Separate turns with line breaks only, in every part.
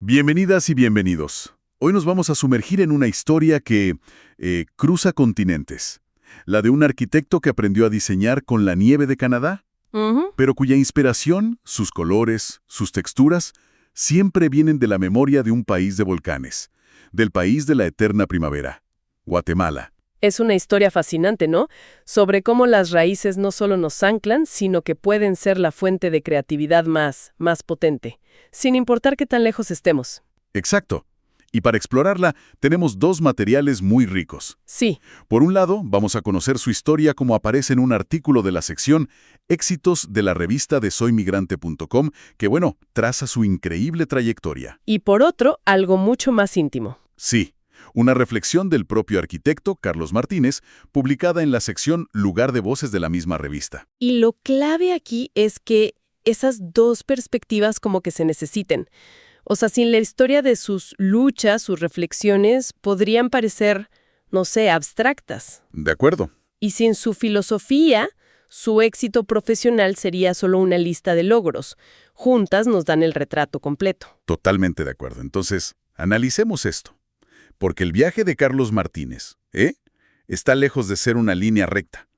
Bienvenidas y bienvenidos. Hoy nos vamos a sumergir en una historia que cruza continentes. La de un arquitecto que aprendió a diseñar con la nieve de Canadá,
Ujú.
pero cuya inspiración, sus colores, sus texturas, siempre vienen de la memoria de un país de volcanes, del país de la eterna primavera, Guatemala.
Es una historia fascinante, ¿no? Sobre cómo las raíces no solo nos anclan, sino que pueden ser la fuente de creatividad más potente, sin importar qué tan lejos estemos.
Exacto. Y para explorarla, tenemos dos materiales muy ricos.
Sí,
Por un lado, vamos a conocer su historia como aparece en un artículo de la sección Éxitos de la revista de soymigrante.com, que, traza su increíble trayectoria.
y por otro, algo mucho más íntimo.
Sí, una reflexión del propio arquitecto, Carlos Martínez, publicada en la sección Lugar de Voces de la misma revista.
Y lo clave aquí es que esas dos perspectivas como que se necesiten. O sea, sin la historia de sus luchas, sus reflexiones, podrían parecer, no sé, abstractas.
De acuerdo.
Y sin su filosofía, su éxito profesional sería solo una lista de logros. Juntas nos dan el retrato completo.
Totalmente de acuerdo. Entonces, analicemos esto. Porque el viaje de Carlos Martínez, está lejos de ser una línea recta.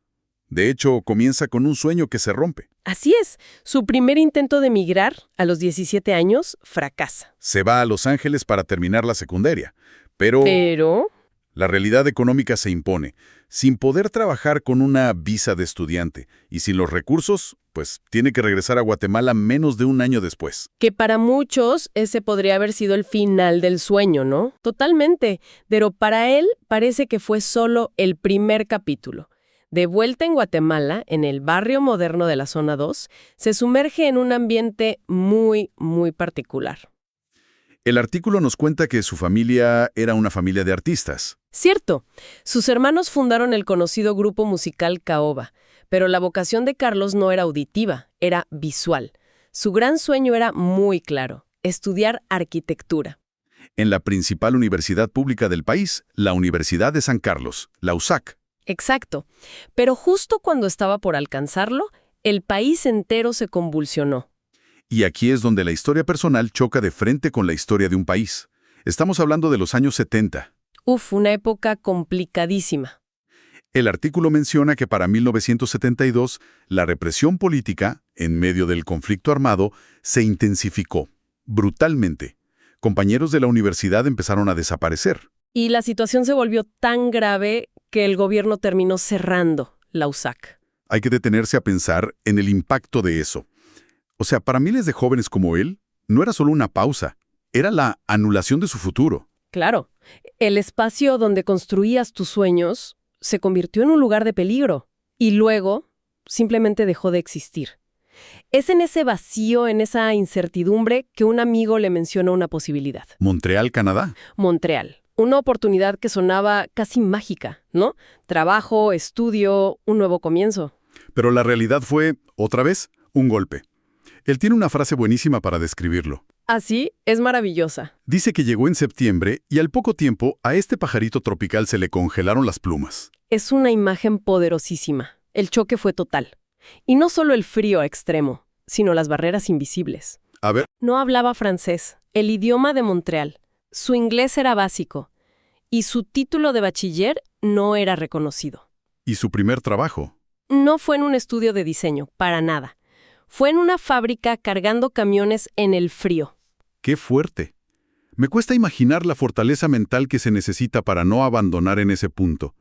De hecho, comienza con un sueño que se rompe.
Así es, su primer intento de emigrar, a los 17 años, fracasa.
Se va a Los Ángeles para terminar la secundaria. Pero
Pero,
la realidad económica se impone. Sin poder trabajar con una visa de estudiante y sin los recursos, pues tiene que regresar a Guatemala menos de un año después.
que para muchos ese podría haber sido el final del sueño, ¿no? Totalmente. Pero para él parece que fue solo el primer capítulo. De vuelta en Guatemala, en el barrio moderno de la Zona 2, se sumerge en un ambiente muy particular.
El artículo nos cuenta que su familia era una familia de artistas.
Cierto, sus hermanos fundaron el conocido grupo musical Caoba, pero la vocación de Carlos no era auditiva, era visual. Su gran sueño era muy claro, estudiar arquitectura.
En la principal universidad pública del país, la Universidad de San Carlos, la USAC.
Exacto, pero justo cuando estaba por alcanzarlo, el país entero se convulsionó.
Y aquí es donde la historia personal choca de frente con la historia de un país. Estamos hablando de los años 70.
Una época complicadísima.
El artículo menciona que para 1972, la represión política, en medio del conflicto armado, se intensificó, brutalmente. Compañeros de la universidad empezaron a desaparecer.
Y la situación se volvió tan grave que el gobierno terminó cerrando la USAC.
Hay que detenerse a pensar en el impacto de eso. O sea, para miles de jóvenes como él, no era solo una pausa, era la anulación de su futuro.
Claro, el espacio donde construías tus sueños se convirtió en un lugar de peligro y luego simplemente dejó de existir. Es en ese vacío, en esa incertidumbre, que un amigo le mencionó una posibilidad.
Montreal, Canadá.
Montreal. Una oportunidad que sonaba casi mágica, ¿no? Trabajo, estudio, un nuevo comienzo.
Pero la realidad fue, otra vez, un golpe. Él tiene una frase buenísima para describirlo.
Así es maravillosa.
Dice que llegó en septiembre y al poco tiempo a este pajarito tropical se le congelaron las plumas.
Es una imagen poderosísima. El choque fue total. Y no solo el frío extremo, sino las barreras invisibles.
A ver,
No hablaba francés, el idioma de Montreal. Su inglés era básico. Y su título de bachiller no era reconocido.
¿y su primer trabajo?
No fue en un estudio de diseño, para nada. Fue en una fábrica cargando camiones en el frío.
¡Qué fuerte! Me cuesta imaginar la fortaleza mental que se necesita para no abandonar en ese punto.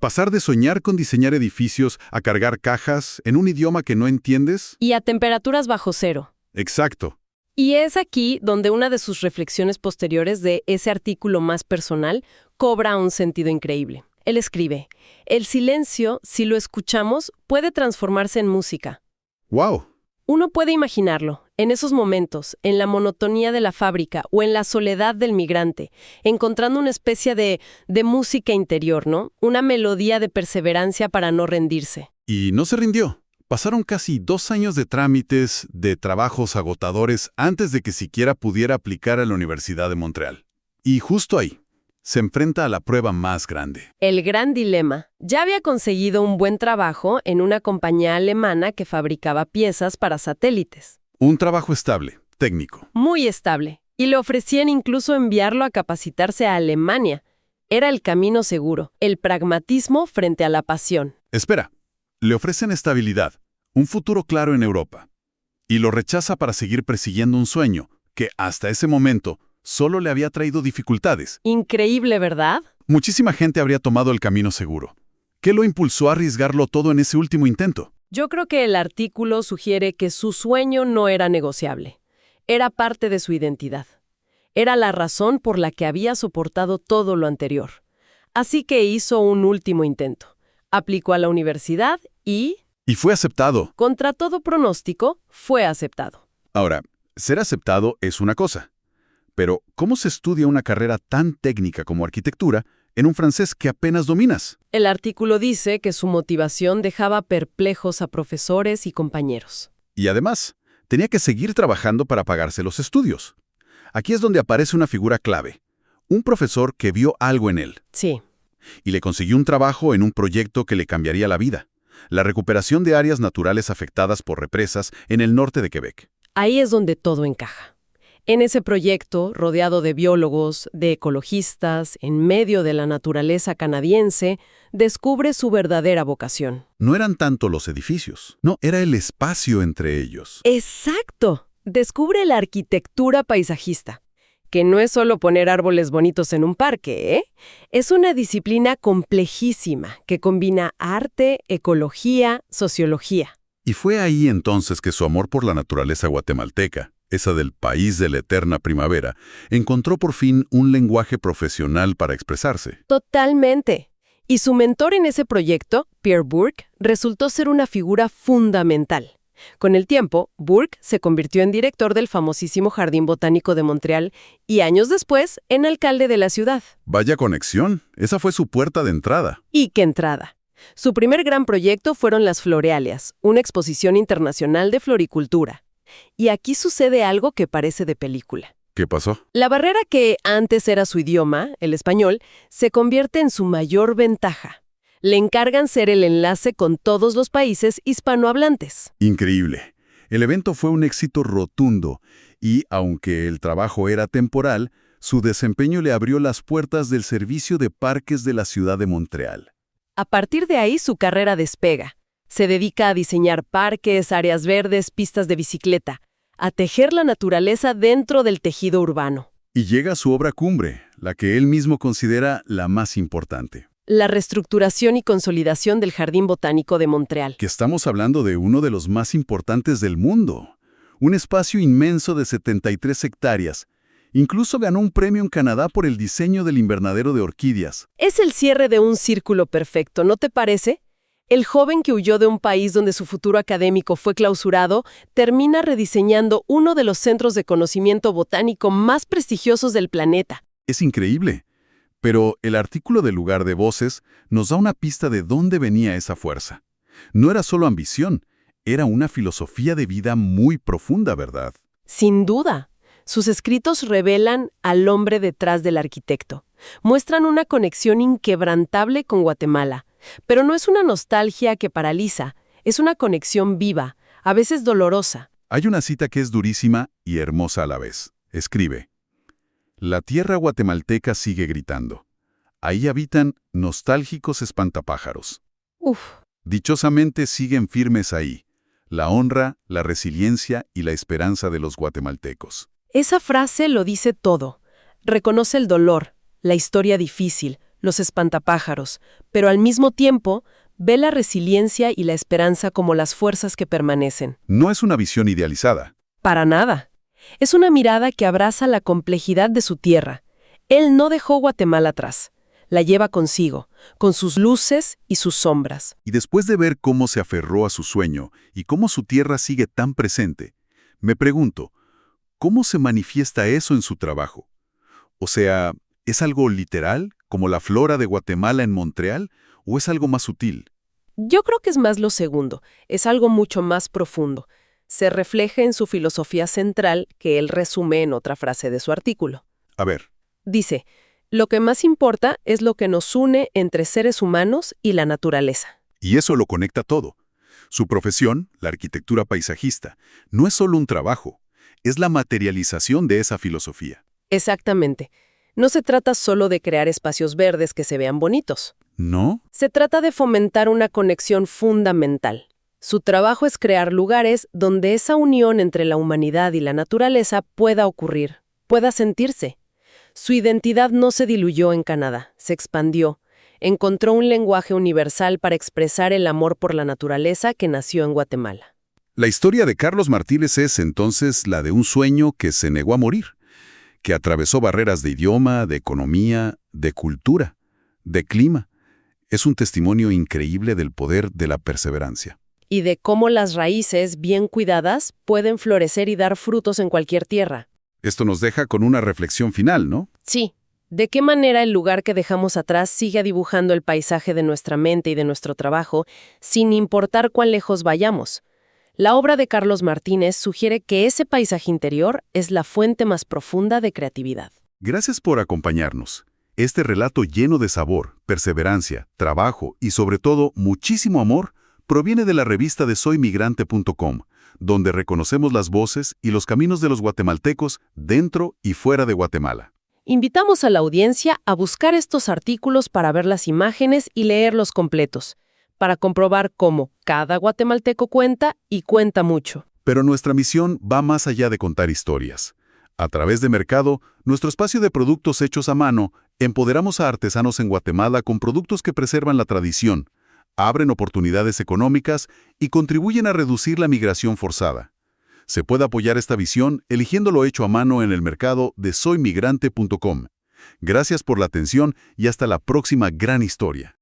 Pasar de soñar con diseñar edificios a cargar cajas en un idioma que no entiendes.
Y a temperaturas bajo cero.
Exacto.
Y es aquí donde una de sus reflexiones posteriores de ese artículo más personal cobra un sentido increíble. Él escribe, el silencio, si lo escuchamos, puede transformarse en música.
¡Wow!
Uno puede imaginarlo, en esos momentos, en la monotonía de la fábrica o en la soledad del migrante, encontrando una especie de música interior, ¿no? Una melodía de perseverancia para no rendirse.
Y no se rindió. Pasaron casi 2 años de trámites, de trabajos agotadores, antes de que siquiera pudiera aplicar a la Universidad de Montreal. Y justo ahí, se enfrenta a la prueba más grande.
El gran dilema. Ya había conseguido un buen trabajo en una compañía alemana que fabricaba piezas para satélites.
Un trabajo estable, técnico.
Muy estable. Y le ofrecían incluso enviarlo a capacitarse a Alemania. Era el camino seguro, el pragmatismo frente a la pasión.
Espera, le ofrecen estabilidad, un futuro claro en Europa. Y lo rechaza para seguir persiguiendo un sueño que, hasta ese momento, solo le había traído dificultades.
Increíble, ¿verdad?
Muchísima gente habría tomado el camino seguro. ¿Qué lo impulsó a arriesgarlo todo en ese último intento?
Yo creo que el artículo sugiere que su sueño no era negociable. Era parte de su identidad. Era la razón por la que había soportado todo lo anterior. Así que hizo un último intento. Aplicó a la universidad y
fue aceptado.
contra todo pronóstico, fue aceptado.
Ahora, ser aceptado es una cosa. Pero, ¿cómo se estudia una carrera tan técnica como arquitectura en un francés que apenas dominas?
El artículo dice que su motivación dejaba perplejos a profesores y compañeros.
Y además, tenía que seguir trabajando para pagarse los estudios. Aquí es donde aparece una figura clave. Un profesor que vio algo en él.
Sí.
Y le consiguió un trabajo en un proyecto que le cambiaría la vida. La recuperación de áreas naturales afectadas por represas en el norte de Quebec.
Ahí es donde todo encaja. En ese proyecto, rodeado de biólogos, de ecologistas, en medio de la naturaleza canadiense, descubre su verdadera vocación.
No eran tanto los edificios, no, era el espacio entre ellos.
¡Exacto! Descubre la arquitectura paisajista, que no es solo poner árboles bonitos en un parque, ¿eh? Es una disciplina complejísima que combina arte, ecología, sociología.
Y fue ahí entonces que su amor por la naturaleza guatemalteca, esa del país de la eterna primavera, encontró por fin un lenguaje profesional para expresarse.
Totalmente. Y su mentor en ese proyecto, Pierre Bourque, resultó ser una figura fundamental. Con el tiempo, Bourque se convirtió en director del famosísimo Jardín Botánico de Montreal y años después en alcalde de la ciudad.
Vaya conexión, esa fue su puerta de entrada.
¿Y qué entrada? Su primer gran proyecto fueron las Florealias, una exposición internacional de floricultura. Y aquí sucede algo que parece de película.
¿Qué pasó?
La barrera que antes era su idioma, el español, se convierte en su mayor ventaja. Le encargan ser el enlace con todos los países hispanohablantes.
Increíble. El evento fue un éxito rotundo y, aunque el trabajo era temporal, su desempeño le abrió las puertas del servicio de parques de la ciudad de Montreal.
A partir de ahí su carrera despega. Se dedica a diseñar parques, áreas verdes, pistas de bicicleta, a tejer la naturaleza dentro del tejido urbano.
Y llega a su obra cumbre, la que él mismo considera la más importante.
La reestructuración y consolidación del Jardín Botánico de Montreal.
Que estamos hablando de uno de los más importantes del mundo. Un espacio inmenso de 73 hectáreas. Incluso ganó un premio en Canadá por el diseño del invernadero de orquídeas.
Es el cierre de un círculo perfecto, ¿no te parece? El joven que huyó de un país donde su futuro académico fue clausurado termina rediseñando uno de los centros de conocimiento botánico más prestigiosos del planeta.
Es increíble. Pero el artículo del Lugar de Voces nos da una pista de dónde venía esa fuerza. No era solo ambición, era una filosofía de vida muy profunda, ¿verdad?
Sin duda. Sus escritos revelan al hombre detrás del arquitecto. Muestran una conexión inquebrantable con Guatemala. Pero no es una nostalgia que paraliza, es una conexión viva, a veces dolorosa.
Hay una cita que es durísima y hermosa a la vez. Escribe: la tierra guatemalteca sigue gritando. Ahí habitan nostálgicos espantapájaros.
Uf.
Dichosamente siguen firmes ahí, la honra, la resiliencia y la esperanza de los guatemaltecos.
Esa frase lo dice todo. Reconoce el dolor, la historia difícil, los espantapájaros, pero al mismo tiempo ve la resiliencia y la esperanza como las fuerzas que permanecen.
No es una visión idealizada.
Para nada. Es una mirada que abraza la complejidad de su tierra. Él no dejó Guatemala atrás. La lleva consigo, con sus luces y sus sombras.
Y después de ver cómo se aferró a su sueño y cómo su tierra sigue tan presente, me pregunto, ¿cómo se manifiesta eso en su trabajo? O sea, ¿es algo literal, como la flora de Guatemala en Montreal, o es algo más sutil?
Yo creo que es más lo segundo, es algo mucho más profundo. Se refleja en su filosofía central, que él resume en otra frase de su artículo.
A ver.
Dice, lo que más importa es lo que nos une entre seres humanos y la naturaleza.
Y eso lo conecta todo. Su profesión, la arquitectura paisajista, no es solo un trabajo, es la materialización de esa filosofía.
Exactamente. No se trata solo de crear espacios verdes que se vean bonitos.
¿No?
Se trata de fomentar una conexión fundamental. Su trabajo es crear lugares donde esa unión entre la humanidad y la naturaleza pueda ocurrir, pueda sentirse. Su identidad no se diluyó en Canadá, se expandió. Encontró un lenguaje universal para expresar el amor por la naturaleza que nació en Guatemala.
La historia de Carlos Martínez es entonces la de un sueño que se negó a morir, que atravesó barreras de idioma, de economía, de cultura, de clima. Es un testimonio increíble del poder de la perseverancia.
Y de cómo las raíces, bien cuidadas, pueden florecer y dar frutos en cualquier tierra.
Esto nos deja con una reflexión final, ¿no?
Sí. ¿De qué manera el lugar que dejamos atrás sigue dibujando el paisaje de nuestra mente y de nuestro trabajo, sin importar cuán lejos vayamos? La obra de Carlos Martínez sugiere que ese paisaje interior es la fuente más profunda de creatividad.
Gracias por acompañarnos. Este relato lleno de sabor, perseverancia, trabajo y sobre todo muchísimo amor proviene de la revista de soymigrante.com, donde reconocemos las voces y los caminos de los guatemaltecos dentro y fuera de Guatemala.
Invitamos a la audiencia a buscar estos artículos para ver las imágenes y leerlos completos, para comprobar cómo cada guatemalteco cuenta y cuenta mucho.
Pero nuestra misión va más allá de contar historias. A través de Mercado, nuestro espacio de productos hechos a mano, empoderamos a artesanos en Guatemala con productos que preservan la tradición, abren oportunidades económicas y contribuyen a reducir la migración forzada. Se puede apoyar esta visión eligiendo lo hecho a mano en el mercado de soymigrante.com. Gracias por la atención y hasta la próxima gran historia.